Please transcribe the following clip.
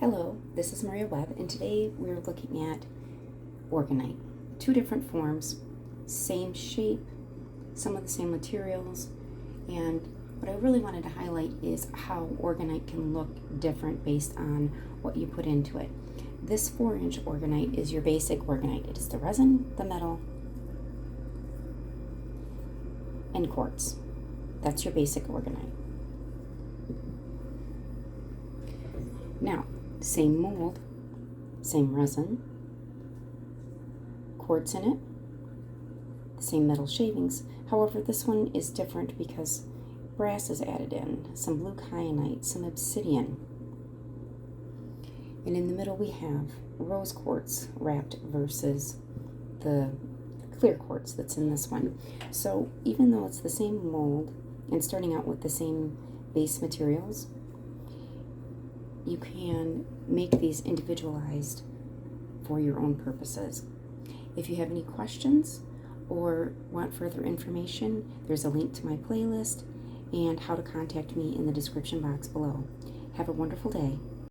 Hello, this is Maria Webb, and today we're looking at Orgonite. Two different forms, same shape, some of the same materials, and what I really wanted to highlight is how Orgonite can look different based on what you put into it. This 4-inch Orgonite is your basic Orgonite. It is the resin, the metal, and quartz. That's your basic Orgonite. Now, same mold, same resin, quartz in it, the same metal shavings. However, this one is different because brass is added in, some blue kyanite, some obsidian. And in the middle we have rose quartz wrapped versus the clear quartz that's in this one. So even though it's the same mold and starting out with the same base materials, you can make these individualized for your own purposes. If you have any questions or want further information, there's a link to my playlist and how to contact me in the description box below. Have a wonderful day.